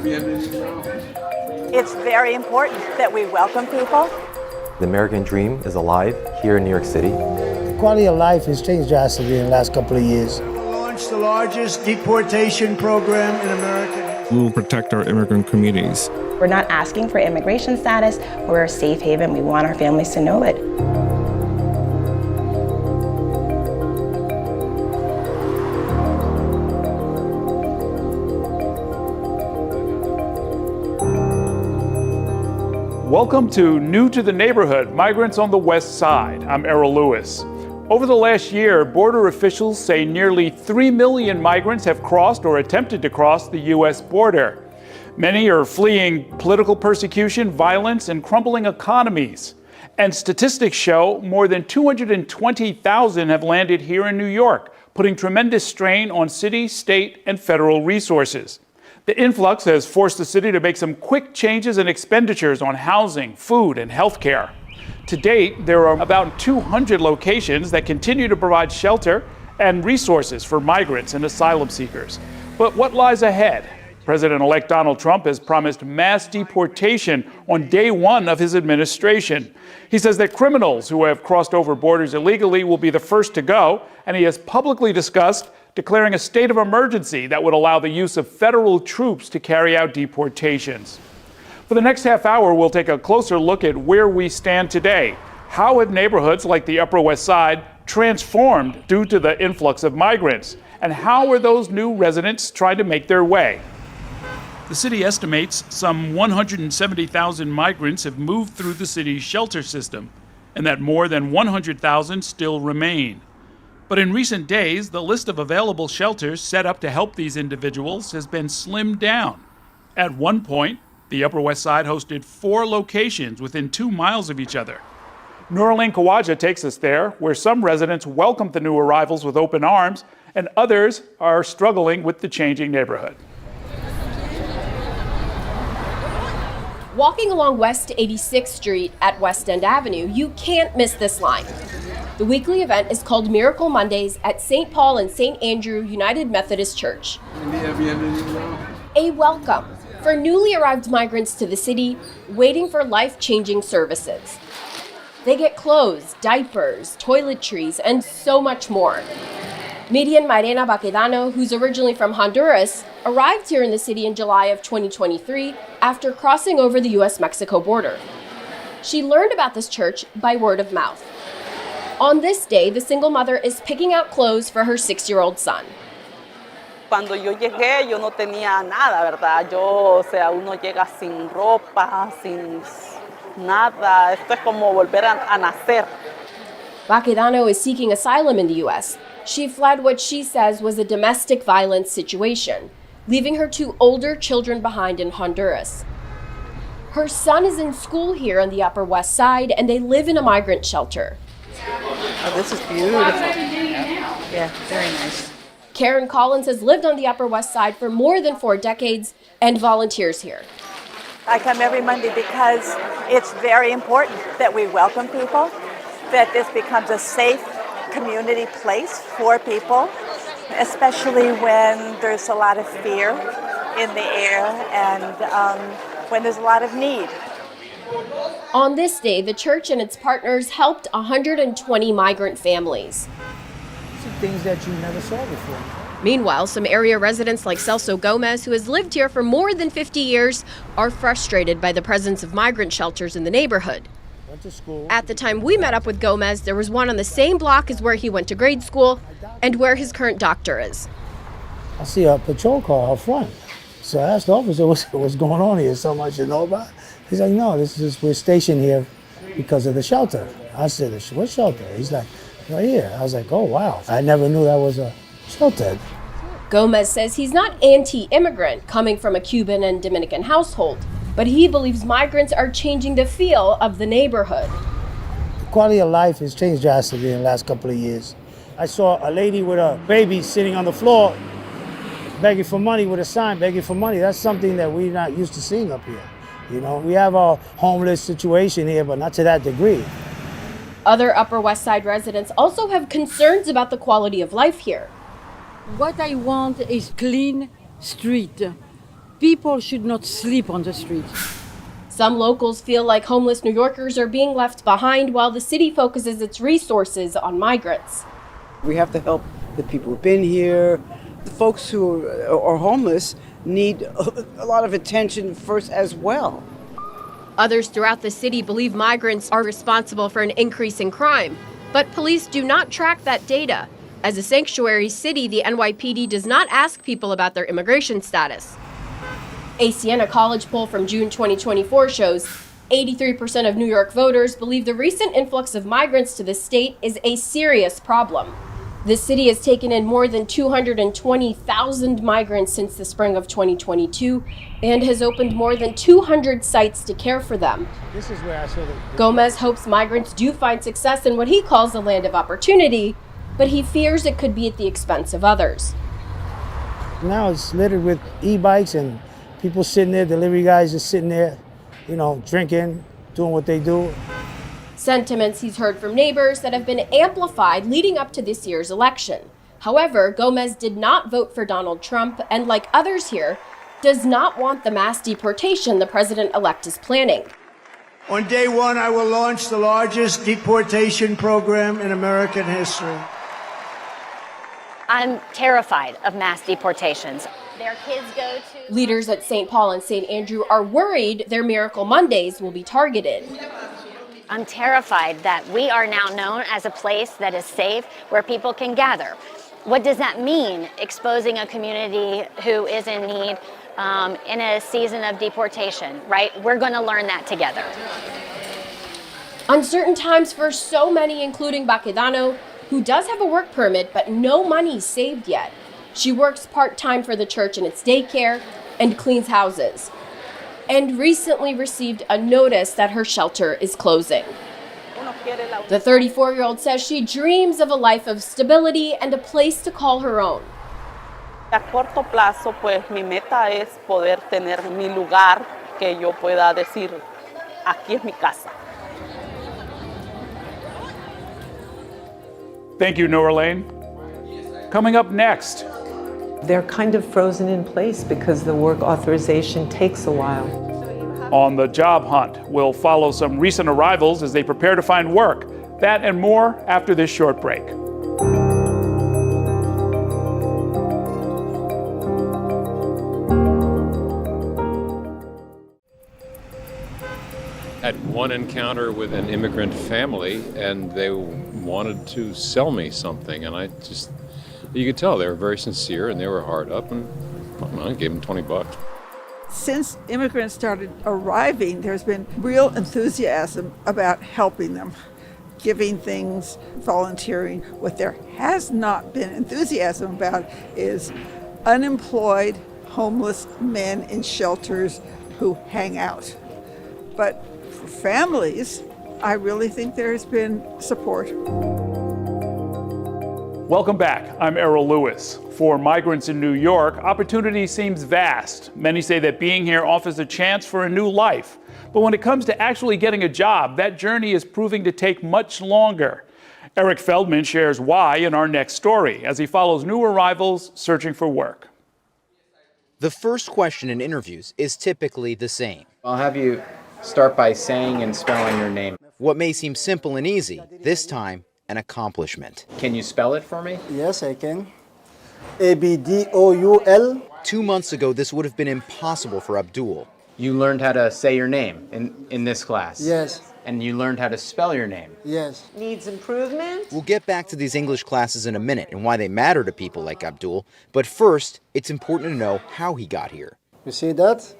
It's very important that we welcome people. The American dream is alive here in New York City. The quality of life has changed drastically in the last couple of years. We will launch the largest deportation program in America. We will protect our immigrant communities. We're not asking for immigration status. We're a safe haven. We want our families to know it. Welcome to New to the Neighborhood, Migrants on the West Side. I'm Errol Lewis. Over the last year, border officials say nearly 3 million migrants have crossed or attempted to cross the U.S. border. Many are fleeing political persecution, violence, and crumbling economies. And statistics show more than 220,000 have landed here in New York, putting tremendous strain on city, state, and federal resources. The influx has forced the city to make some quick changes in expenditures on housing, food, and health care. To date, there are about 200 locations that continue to provide shelter and resources for migrants and asylum seekers. But what lies ahead? President-elect Donald Trump has promised mass deportation on day one of his administration. He says that criminals who have crossed over borders illegally will be the first to go, and he has publicly discussed declaring a state of emergency that would allow the use of federal troops to carry out deportations. For the next half hour, we'll take a closer look at where we stand today. How have neighborhoods like the Upper West Side transformed due to the influx of migrants? And how are those new residents trying to make their way? The city estimates some 170,000 migrants have moved through the city's shelter system, and that more than 100,000 still remain. But in recent days, the list of available shelters set up to help these individuals has been slimmed down. At one point, the Upper West Side hosted 4 locations within 2 miles of each other. Noraline Kawaja takes us there, where some residents welcomed the new arrivals with open arms, and others are struggling with the changing neighborhood. Walking along West 86th Street at West End Avenue, you can't miss this line. The weekly event is called Miracle Mondays at St. Paul and St. Andrew United Methodist Church. A welcome for newly arrived migrants to the city, waiting for life-changing services. They get clothes, diapers, toiletries, and so much more. Miriam Mairena Baquedano, who's originally from Honduras, arrived here in the city in July of 2023 after crossing over the U.S.-Mexico border. She learned about this church by word of mouth. On this day, the single mother is picking out clothes for her 6-year-old son. Cuando yo llegué, yo no tenía nada, ¿verdad? Uno llega sin ropa, sin nada. Esto es como volver a nacer. Baquedano is seeking asylum in the U.S. She fled what she says was a domestic violence situation, leaving her 2 older children behind in Honduras. Her son is in school here on the Upper West Side, and they live in a migrant shelter. Oh, this is beautiful. Yeah, very nice. Karen Collins has lived on the Upper West Side for more than 4 decades and volunteers here. I come every Monday because it's very important that we welcome people, that this becomes a safe community place for people, especially when there's a lot of fear in the air and when there's a lot of need. On this day, the church and its partners helped 120 migrant families. Things that you never saw before. Meanwhile, some area residents like Celso Gomez, who has lived here for more than 50 years, are frustrated by the presence of migrant shelters in the neighborhood. At the time we met up with Gomez, there was one on the same block as where he went to grade school and where his current doctor is. I see a patrol car out front. So I asked the officer, what's going on here? Something I should know about? He's like, no, we're stationed here because of the shelter. I said, what shelter? He's like, right here. I was like, oh, wow. I never knew that was a shelter. Gomez says he's not anti-immigrant, coming from a Cuban and Dominican household, but he believes migrants are changing the feel of the neighborhood. The quality of life has changed drastically in the last couple of years. I saw a lady with a baby sitting on the floor begging for money with a sign, begging for money. That's something that we're not used to seeing up here. You know, we have a homeless situation here, but not to that degree. Other Upper West Side residents also have concerns about the quality of life here. What I want is clean street. People should not sleep on the street. Some locals feel like homeless New Yorkers are being left behind while the city focuses its resources on migrants. We have to help the people who've been here. The folks who are homeless need a lot of attention first as well. Others throughout the city believe migrants are responsible for an increase in crime, but police do not track that data. As a sanctuary city, the NYPD does not ask people about their immigration status. A Siena College poll from June 2024 shows 83% of New York voters believe the recent influx of migrants to the state is a serious problem. The city has taken in more than 220,000 migrants since the spring of 2022 and has opened more than 200 sites to care for them. This is where I saw the Gomez hopes migrants do find success in what he calls a land of opportunity, but he fears it could be at the expense of others. Now it's littered with e-bikes and people sitting there, delivery guys just sitting there, drinking, doing what they do. Sentiments he's heard from neighbors that have been amplified leading up to this year's election. However, Gomez did not vote for Donald Trump and, like others here, does not want the mass deportation the president-elect is planning. On day one, I will launch the largest deportation program in American history. I'm terrified of mass deportations. Their kids go to... Leaders at St. Paul and St. Andrew are worried their Miracle Mondays will be targeted. I'm terrified that we are now known as a place that is safe, where people can gather. What does that mean, exposing a community who is in need in a season of deportation, right? We're going to learn that together. Uncertain times for so many, including Baquedano, who does have a work permit but no money saved yet. She works part-time for the church in its daycare and cleans houses, and recently received a notice that her shelter is closing. The 34-year-old says she dreams of a life of stability and a place to call her own. A corto plazo, pues mi meta es poder tener mi lugar que yo pueda decir, aquí es mi casa. Thank you, Norlane. Coming up next. They're kind of frozen in place because the work authorization takes a while. On the job hunt, we'll follow some recent arrivals as they prepare to find work. That and more after this short break. Had one encounter with an immigrant family, and they wanted to sell me something, and you could tell they were very sincere and they were hard up, and I gave them $20. Since immigrants started arriving, there's been real enthusiasm about helping them, giving things, volunteering. What there has not been enthusiasm about is unemployed, homeless men in shelters who hang out. But for families, I really think there's been support. Welcome back. I'm Errol Lewis. For migrants in New York, opportunity seems vast. Many say that being here offers a chance for a new life. But when it comes to actually getting a job, that journey is proving to take much longer. Eric Feldman shares why in our next story as he follows new arrivals searching for work. The first question in interviews is typically the same. I'll have you start by saying and spelling your name. What may seem simple and easy, this time an accomplishment. Can you spell it for me? Yes, I can. Abdoul. 2 months ago, this would have been impossible for Abdul. You learned how to say your name in this class? Yes. And you learned how to spell your name? Yes. Needs improvement? We'll get back to these English classes in a minute and why they matter to people like Abdul. But first, it's important to know how he got here. You see that?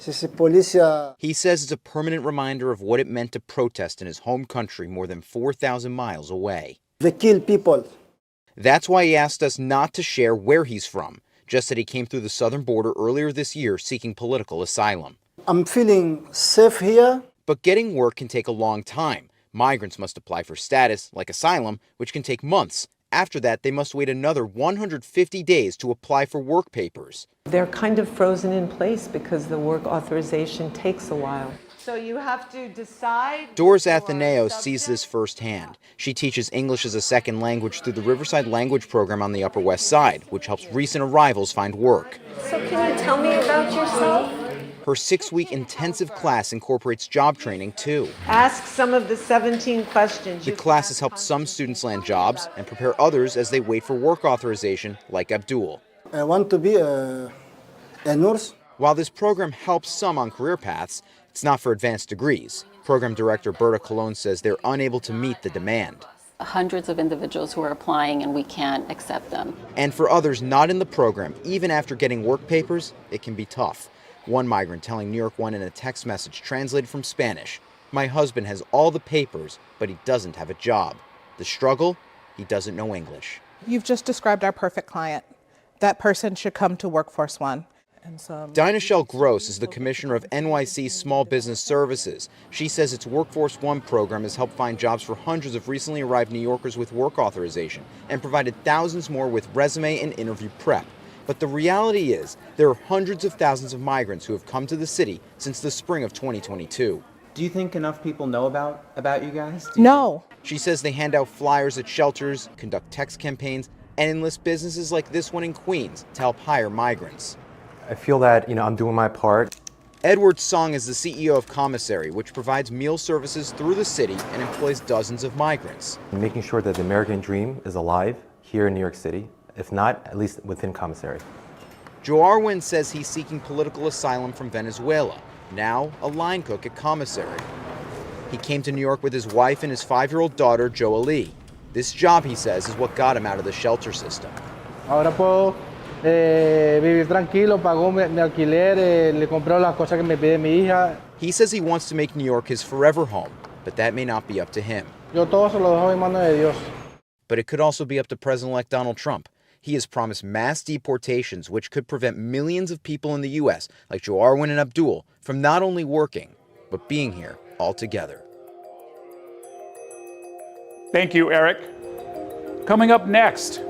This is police. He says it's a permanent reminder of what it meant to protest in his home country more than 4,000 miles away. They kill people. That's why he asked us not to share where he's from, just that he came through the southern border earlier this year seeking political asylum. I'm feeling safe here. But getting work can take a long time. Migrants must apply for status, like asylum, which can take months. After that, they must wait another 150 days to apply for work papers. They're kind of frozen in place because the work authorization takes a while. So you have to decide. Doris Athenaeus sees this firsthand. She teaches English as a second language through the Riverside Language Program on the Upper West Side, which helps recent arrivals find work. So can you tell me about yourself? Her 6-week intensive class incorporates job training, too. Ask some of the 17 questions. The class has helped some students land jobs and prepare others as they wait for work authorization, like Abdul. I want to be a nurse. While this program helps some on career paths, it's not for advanced degrees. Program director Berta Colon says they're unable to meet the demand. Hundreds of individuals who are applying and we can't accept them. And for others not in the program, even after getting work papers, it can be tough. One migrant telling New York One in a text message translated from Spanish, "My husband has all the papers, but he doesn't have a job. The struggle? He doesn't know English." You've just described our perfect client. That person should come to Workforce One. Dinah Shell Gross is the commissioner of NYC Small Business Services. She says its Workforce One program has helped find jobs for hundreds of recently arrived New Yorkers with work authorization and provided thousands more with resume and interview prep. But the reality is, there are hundreds of thousands of migrants who have come to the city since the spring of 2022. Do you think enough people know about you guys? No. She says they hand out flyers at shelters, conduct text campaigns, and enlist businesses like this one in Queens to help hire migrants. I feel that, I'm doing my part. Edward Song is the CEO of Commissary, which provides meal services through the city and employs dozens of migrants. Making sure that the American dream is alive here in New York City, if not, at least within Commissary. Joe Arwin says he's seeking political asylum from Venezuela, now a line cook at Commissary. He came to New York with his wife and his 5-year-old daughter, Joalie. This job, he says, is what got him out of the shelter system. Ahora puedo vivir tranquilo, pago mi alquiler, le compro las cosas que me pide mi hija. He says he wants to make New York his forever home, but that may not be up to him. Yo todo se lo dejo en manos de Dios. But it could also be up to President-elect Donald Trump. He has promised mass deportations, which could prevent millions of people in the U.S., like Joe Arwin and Abdul, from not only working, but being here altogether. Thank you, Eric. Coming up next.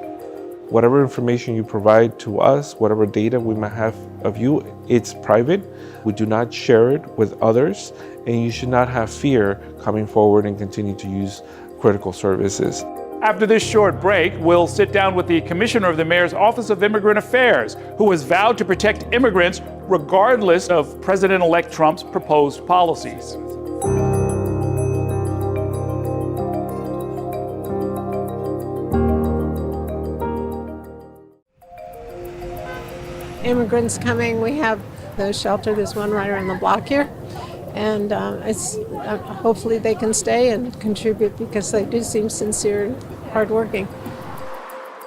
Whatever information you provide to us, whatever data we might have of you, it's private. We do not share it with others, and you should not have fear coming forward and continue to use critical services. After this short break, we'll sit down with the Commissioner of the Mayor's Office of Immigrant Affairs, who has vowed to protect immigrants regardless of President-elect Trump's proposed policies. Immigrants coming, we have the shelter, there's one right around the block here. And hopefully they can stay and contribute because they do seem sincere and hardworking.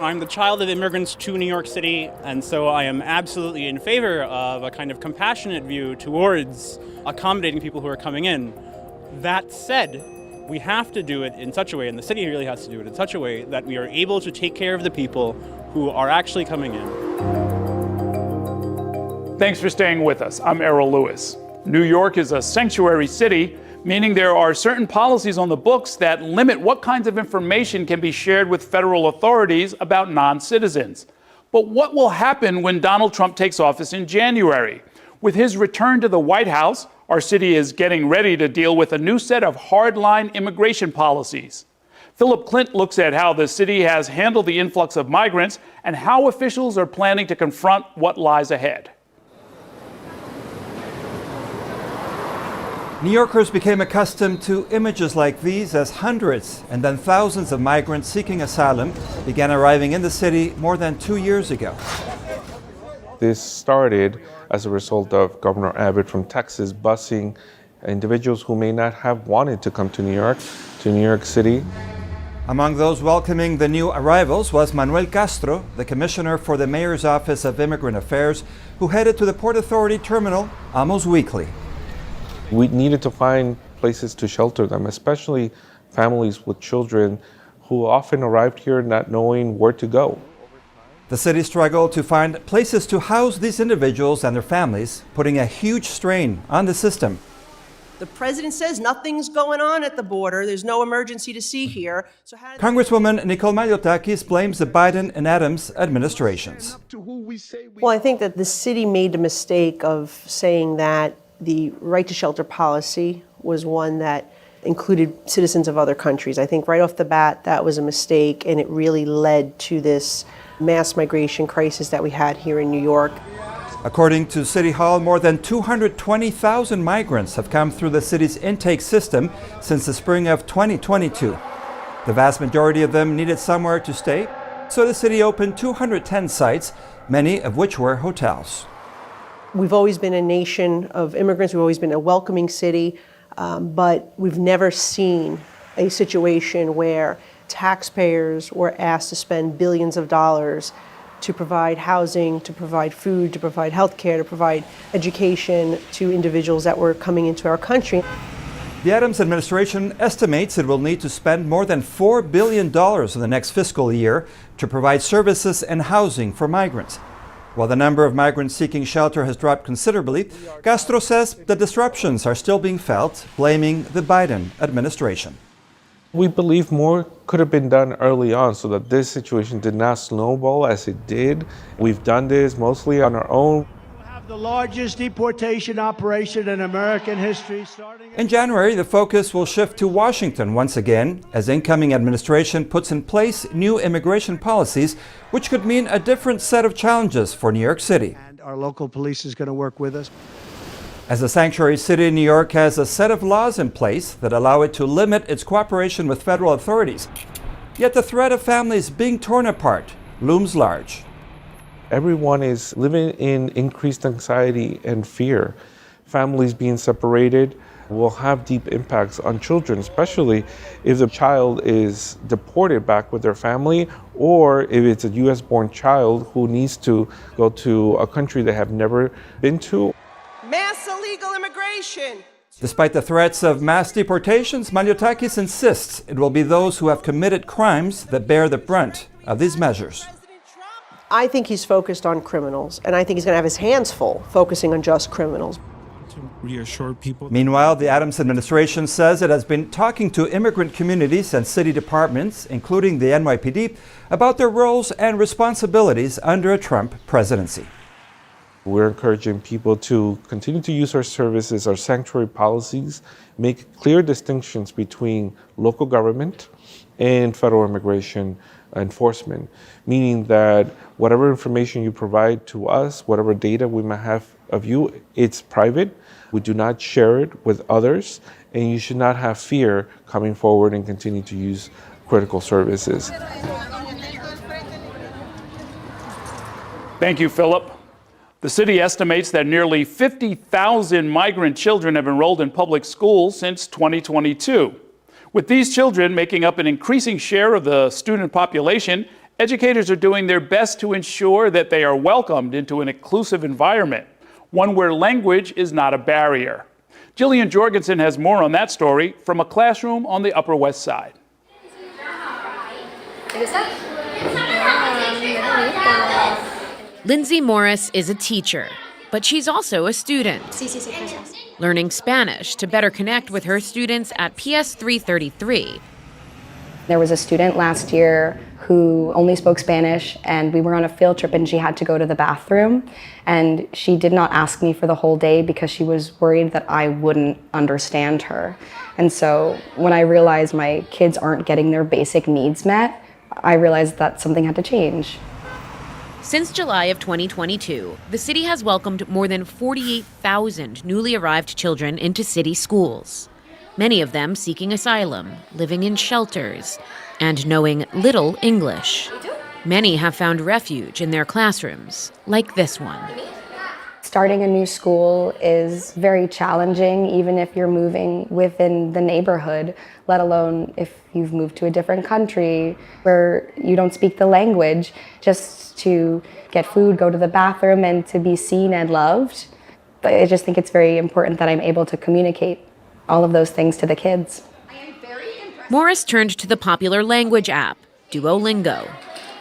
I'm the child of immigrants to New York City, and so I am absolutely in favor of a kind of compassionate view towards accommodating people who are coming in. That said, we have to do it in such a way, and the city really has to do it in such a way, that we are able to take care of the people who are actually coming in. Thanks for staying with us. I'm Errol Lewis. New York is a sanctuary city, meaning there are certain policies on the books that limit what kinds of information can be shared with federal authorities about non-citizens. But what will happen when Donald Trump takes office in January? With his return to the White House, our city is getting ready to deal with a new set of hardline immigration policies. Philip Clint looks at how the city has handled the influx of migrants and how officials are planning to confront what lies ahead. New Yorkers became accustomed to images like these as hundreds and then thousands of migrants seeking asylum began arriving in the city more than 2 years ago. This started as a result of Governor Abbott from Texas busing individuals who may not have wanted to come to New York City. Among those welcoming the new arrivals was Manuel Castro, the commissioner for the Mayor's Office of Immigrant Affairs, who headed to the Port Authority terminal almost weekly. We needed to find places to shelter them, especially families with children who often arrived here not knowing where to go. The city struggled to find places to house these individuals and their families, putting a huge strain on the system. The president says nothing's going on at the border. There's no emergency to see here. So Congresswoman Nicole Maliotakis blames the Biden and Adams administrations. Well, I think that the city made the mistake of saying that the right to shelter policy was one that included citizens of other countries. I think right off the bat that was a mistake, and it really led to this mass migration crisis that we had here in New York. According to City Hall, more than 220,000 migrants have come through the city's intake system since the spring of 2022. The vast majority of them needed somewhere to stay, so the city opened 210 sites, many of which were hotels. We've always been a nation of immigrants. We've always been a welcoming city, but we've never seen a situation where taxpayers were asked to spend billions of dollars to provide housing, to provide food, to provide health care, to provide education to individuals that were coming into our country. The Adams administration estimates it will need to spend more than $4 billion in the next fiscal year to provide services and housing for migrants. While the number of migrants seeking shelter has dropped considerably, Castro says the disruptions are still being felt, blaming the Biden administration. We believe more could have been done early on so that this situation did not snowball as it did. We've done this mostly on our own. The largest deportation operation in American history starting In January, the focus will shift to Washington once again as incoming administration puts in place new immigration policies, which could mean a different set of challenges for New York City. and our local police is going to work with us. As the sanctuary city, New York has a set of laws in place that allow it to limit its cooperation with federal authorities. Yet the threat of families being torn apart looms large. Everyone is living in increased anxiety and fear. Families being separated will have deep impacts on children, especially if the child is deported back with their family or if it's a US-born child who needs to go to a country they have never been to. Mass illegal immigration. Despite the threats of mass deportations, Maliotakis insists it will be those who have committed crimes that bear the brunt of these measures. I think he's focused on criminals, and I think he's going to have his hands full focusing on just criminals. Reassure people. Meanwhile, the Adams administration says it has been talking to immigrant communities and city departments, including the NYPD, about their roles and responsibilities under a Trump presidency. We're encouraging people to continue to use our services, our sanctuary policies, make clear distinctions between local government and federal immigration enforcement, meaning that whatever information you provide to us, whatever data we might have of you, it's private. We do not share it with others, and you should not have fear coming forward and continue to use critical services. Thank you, Philip. The city estimates that nearly 50,000 migrant children have enrolled in public schools since 2022. With these children making up an increasing share of the student population, educators are doing their best to ensure that they are welcomed into an inclusive environment, one where language is not a barrier. Jillian Jorgensen has more on that story from a classroom on the Upper West Side. Lindsay Morris is a teacher, but she's also a student, learning Spanish to better connect with her students at PS 333. There was a student last year who only spoke Spanish, and we were on a field trip and she had to go to the bathroom, and she did not ask me for the whole day because she was worried that I wouldn't understand her. And so when I realized my kids aren't getting their basic needs met, I realized that something had to change. Since July of 2022, the city has welcomed more than 48,000 newly arrived children into city schools, many of them seeking asylum, living in shelters, and knowing little English. Many have found refuge in their classrooms, like this one. Starting a new school is very challenging, even if you're moving within the neighborhood, let alone if you've moved to a different country where you don't speak the language. Just to get food, go to the bathroom, and to be seen and loved. But I just think it's very important that I'm able to communicate all of those things to the kids. Morris turned to the popular language app, Duolingo.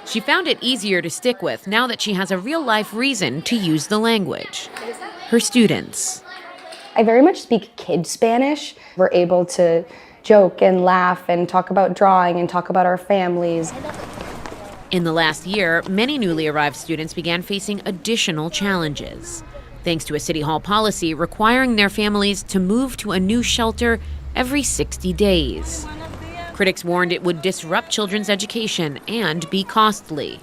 She found it easier to stick with now that she has a real-life reason to use the language. Her students. I very much speak kid Spanish. We're able to joke and laugh and talk about drawing and talk about our families. In the last year, many newly arrived students began facing additional challenges. thanks to a City Hall policy requiring their families to move to a new shelter every 60 days. Critics warned it would disrupt children's education and be costly.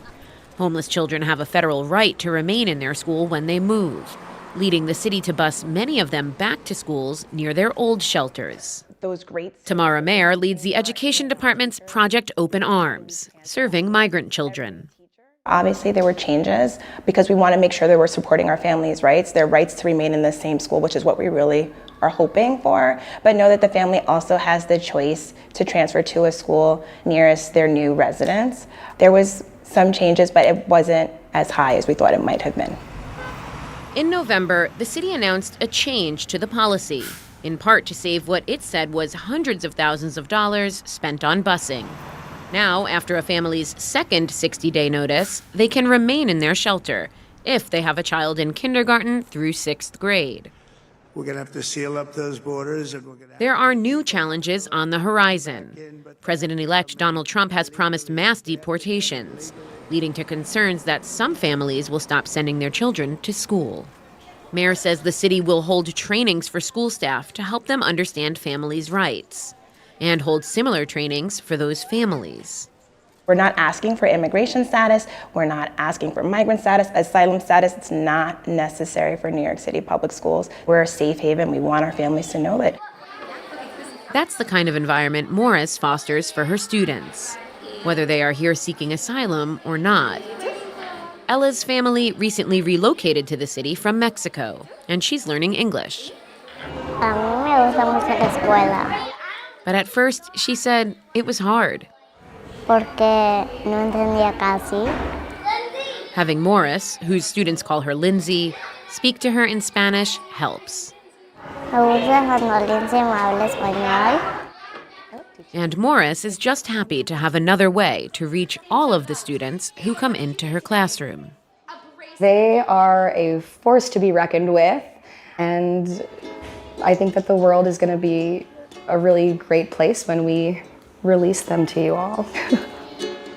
Homeless children have a federal right to remain in their school when they move, leading the city to bus many of them back to schools near their old shelters. Tamara Mayer leads the Education Department's Project Open Arms, serving migrant children. Obviously, there were changes because we want to make sure that we're supporting our families' rights, their rights to remain in the same school, which is what we really are hoping for. But know that the family also has the choice to transfer to a school nearest their new residence. There was some changes, but it wasn't as high as we thought it might have been. In November, the city announced a change to the policy, in part to save what it said was hundreds of thousands of dollars spent on busing. Now, after a family's second 60-day notice, they can remain in their shelter if they have a child in kindergarten through 6th grade. We're going to have to seal up those borders. And there are new challenges on the horizon. President-elect Donald Trump has promised mass deportations, leading to concerns that some families will stop sending their children to school. Mayor says the city will hold trainings for school staff to help them understand families' rights and hold similar trainings for those families. We're not asking for immigration status. We're not asking for migrant status, asylum status. It's not necessary for New York City public schools. We're a safe haven. We want our families to know it. That's the kind of environment Morris fosters for her students, whether they are here seeking asylum or not. Ella's family recently relocated to the city from Mexico, and she's learning English. But at first, she said it was hard. Having Morris, whose students call her Lindsay, speak to her in Spanish helps. And Morris is just happy to have another way to reach all of the students who come into her classroom. They are a force to be reckoned with, and I think that the world is going to be a really great place when we release them to you all.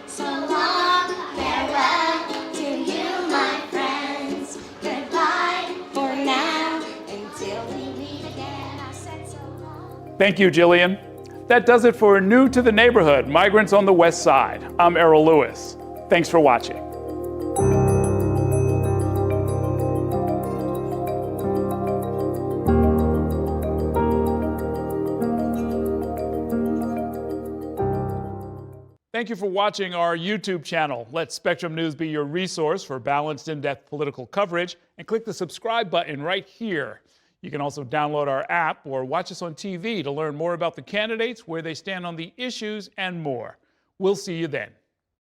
So long, farewell to you, my friends. Goodbye for now, until we meet again. I said so long. Thank you, Jillian. That does it for New to the Neighborhood, Migrants on the West Side. I'm Errol Lewis. Thanks for watching. Thank you for watching our YouTube channel. Let Spectrum News be your resource for balanced, in-depth political coverage, and click the subscribe button right here. You can also download our app or watch us on TV to learn more about the candidates, where they stand on the issues, and more. We'll see you then.